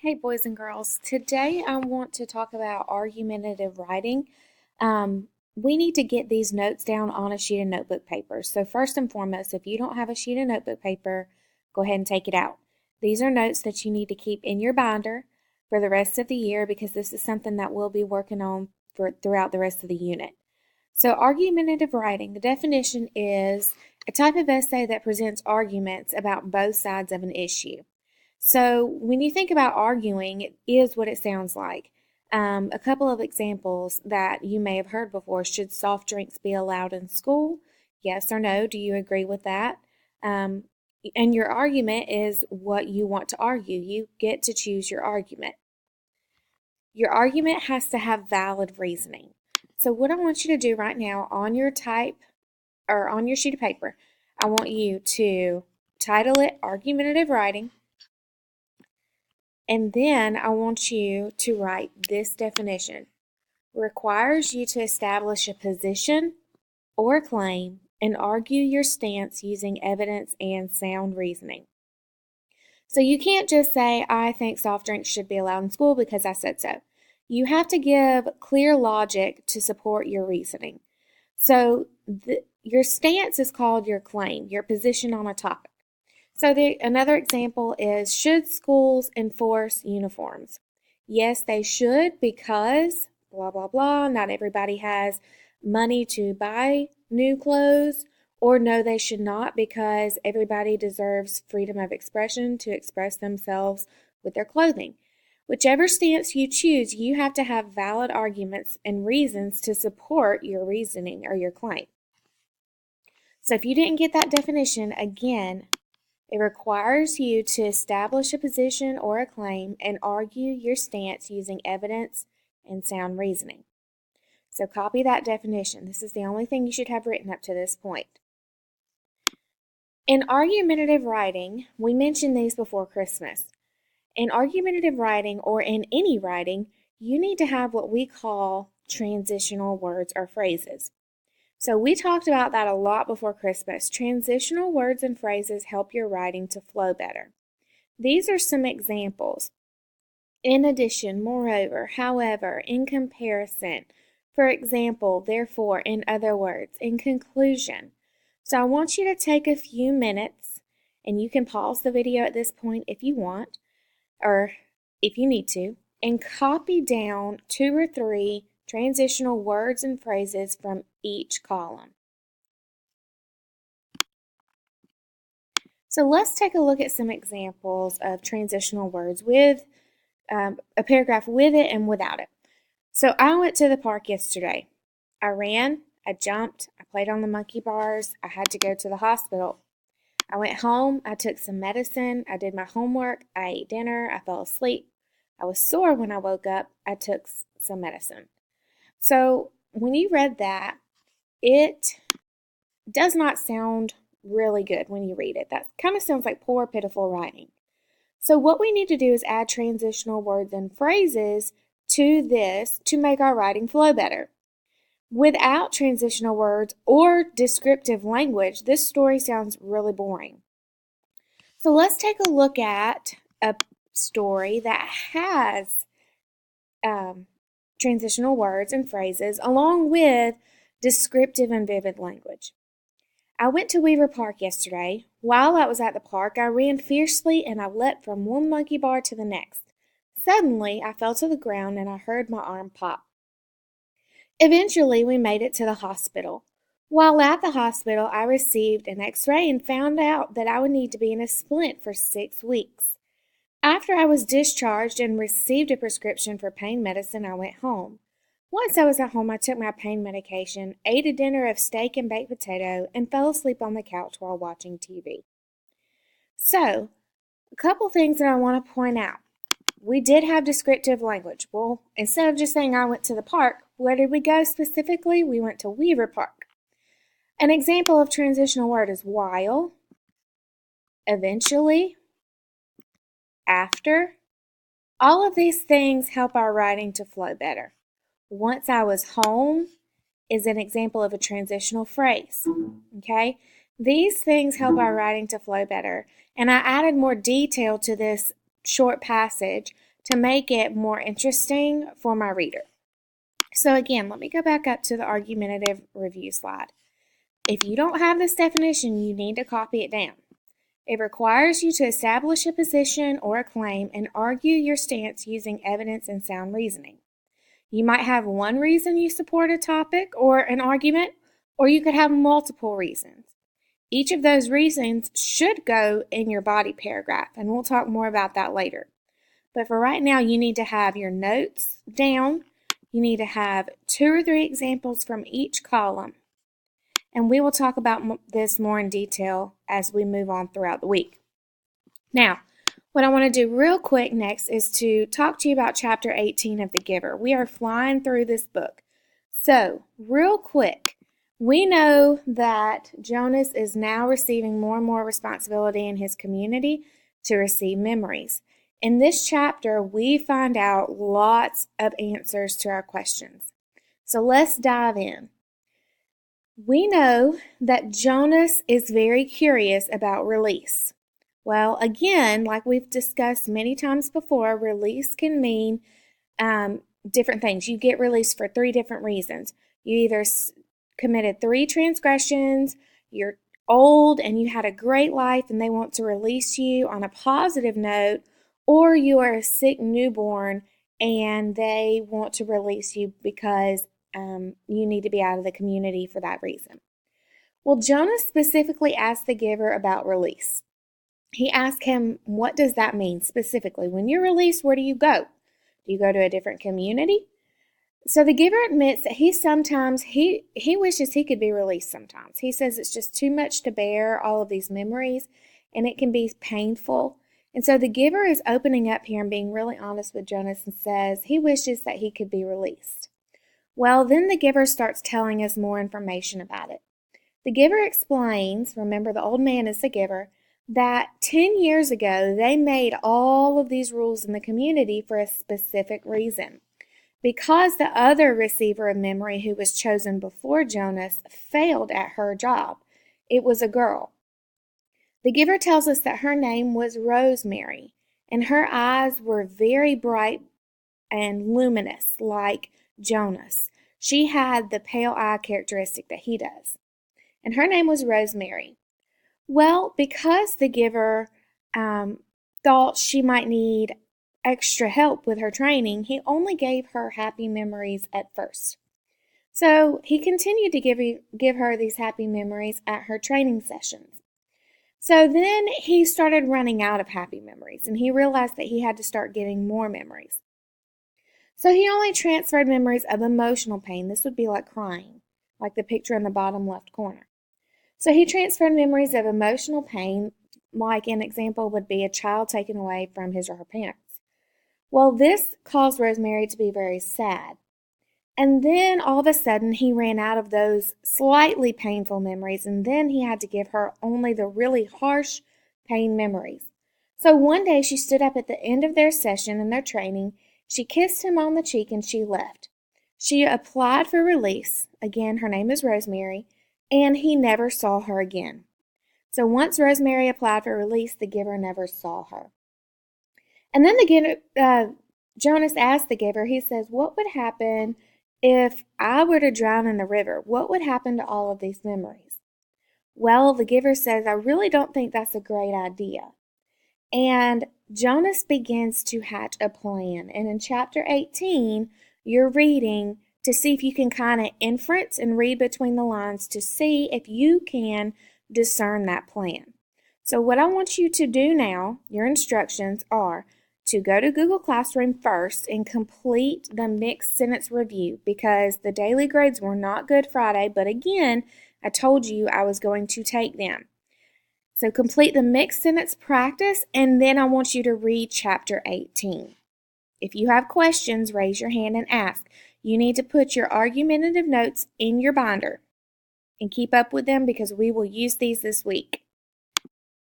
Hey boys and girls, today I want to talk about argumentative writing. We need to get these notes down on a sheet of notebook paper. So first and foremost, if you don't have a sheet of notebook paper, go ahead and take it out. These are notes that you need to keep in your binder for the rest of the year because this is something that we'll be working on throughout the rest of the unit. So argumentative writing, the definition is a type of essay that presents arguments about both sides of an issue. So when you think about arguing, it is what it sounds like. A couple of examples that you may have heard before. Should soft drinks be allowed in school? Yes or no? Do you agree with that? And your argument is what you want to argue. You get to choose your argument. Your argument has to have valid reasoning. So what I want you to do right now on your on your sheet of paper, I want you to title it Argumentative Writing. And then I want you to write this definition. Requires you to establish a position or claim and argue your stance using evidence and sound reasoning. So you can't just say, I think soft drinks should be allowed in school because I said so. You have to give clear logic to support your reasoning. So your stance is called your claim, your position on a topic. So another example is, should schools enforce uniforms? Yes, they should because blah, blah, blah. Not everybody has money to buy new clothes. Or no, they should not because everybody deserves freedom of expression to express themselves with their clothing. Whichever stance you choose, you have to have valid arguments and reasons to support your reasoning or your claim. So if you didn't get that definition, again, it requires you to establish a position or a claim and argue your stance using evidence and sound reasoning. So copy that definition. This is the only thing you should have written up to this point. In argumentative writing, we mentioned these before Christmas. In argumentative writing or in any writing, you need to have what we call transitional words or phrases. So we talked about that a lot before Christmas. Transitional words and phrases help your writing to flow better. These are some examples. In addition, moreover, however, in comparison. For example, therefore, in other words, in conclusion. So I want you to take a few minutes, and you can pause the video at this point if you want, or if you need to, and copy down 2 or 3 transitional words and phrases from each column. So let's take a look at some examples of transitional words with a paragraph with it and without it. So I went to the park yesterday. I ran, I jumped, I played on the monkey bars, I had to go to the hospital. I went home, I took some medicine, I did my homework, I ate dinner, I fell asleep. I was sore when I woke up, I took some medicine. So when you read that, it does not sound really good when you read it. That kind of sounds like poor, pitiful writing. So what we need to do is add transitional words and phrases to this to make our writing flow better. Without transitional words or descriptive language, this story sounds really boring. So let's take a look at a story that has transitional words and phrases along with descriptive and vivid language. I went to Weaver Park yesterday. While I was at the park, I ran fiercely and I leapt from one monkey bar to the next. Suddenly, I fell to the ground and I heard my arm pop. Eventually, we made it to the hospital. While at the hospital, I received an x-ray and found out that I would need to be in a splint for 6 weeks. After I was discharged and received a prescription for pain medicine, I went home. Once I was at home, I took my pain medication, ate a dinner of steak and baked potato, and fell asleep on the couch while watching TV. So, a couple things that I want to point out. We did have descriptive language. Well, instead of just saying I went to the park, where did we go specifically? We went to Weaver Park. An example of transitional word is while, eventually, after. All of these things help our writing to flow better. Once I was home is an example of a transitional phrase, okay? These things help our writing to flow better, and I added more detail to this short passage to make it more interesting for my reader. So again, let me go back up to the argumentative review slide. If you don't have this definition, you need to copy it down. It requires you to establish a position or a claim and argue your stance using evidence and sound reasoning. You might have one reason you support a topic or an argument, or you could have multiple reasons. Each of those reasons should go in your body paragraph, and we'll talk more about that later. But for right now, you need to have your notes down. You need to have 2 or 3 examples from each column. And we will talk about this more in detail as we move on throughout the week. Now, what I want to do real quick next is to talk to you about Chapter 18 of The Giver. We are flying through this book. So, real quick, we know that Jonas is now receiving more and more responsibility in his community to receive memories. In this chapter, we find out lots of answers to our questions. So let's dive in. We know that Jonas is very curious about release. Well, again, like we've discussed many times before, release can mean different things. You get released for 3 different reasons. You either committed 3 transgressions, you're old and you had a great life and they want to release you on a positive note, or you are a sick newborn and they want to release you because you need to be out of the community for that reason. Well, Jonas specifically asked the giver about release. He asked him, what does that mean specifically? When you're released, where do you go? Do you go to a different community? So the giver admits that he wishes he could be released sometimes. He says it's just too much to bear, all of these memories, and it can be painful. And so the giver is opening up here and being really honest with Jonas and says he wishes that he could be released. Well, then the giver starts telling us more information about it. The giver explains, remember the old man is the giver, that 10 years ago they made all of these rules in the community for a specific reason. Because the other receiver of memory who was chosen before Jonas failed at her job. It was a girl. The giver tells us that her name was Rosemary, and her eyes were very bright and luminous like Jonas. She had the pale eye characteristic that he does. And her name was Rosemary. Well, because the giver thought she might need extra help with her training, he only gave her happy memories at first. So he continued to give her these happy memories at her training sessions. So then he started running out of happy memories, and he realized that he had to start giving more memories. So he only transferred memories of emotional pain. This would be like crying, like the picture in the bottom left corner. So he transferred memories of emotional pain, like an example would be a child taken away from his or her parents. Well, this caused Rosemary to be very sad. And then all of a sudden he ran out of those slightly painful memories, and then he had to give her only the really harsh pain memories. So one day she stood up at the end of their session and their training. She kissed him on the cheek and she left. She applied for release. Again, her name is Rosemary, and he never saw her again. So once Rosemary applied for release, the giver never saw her. And then Jonas asked the giver, he says, what would happen if I were to drown in the river? What would happen to all of these memories? Well, the giver says, I really don't think that's a great idea. And Jonas begins to hatch a plan. And in chapter 18, you're reading to see if you can kind of inference and read between the lines to see if you can discern that plan. So what I want you to do now, your instructions are to go to Google Classroom first and complete the mixed sentence review, because the daily grades were not good Friday, but again, I told you I was going to take them. So complete the mixed sentence practice, and then I want you to read chapter 18. If you have questions, raise your hand and ask. You need to put your argumentative notes in your binder and keep up with them because we will use these this week.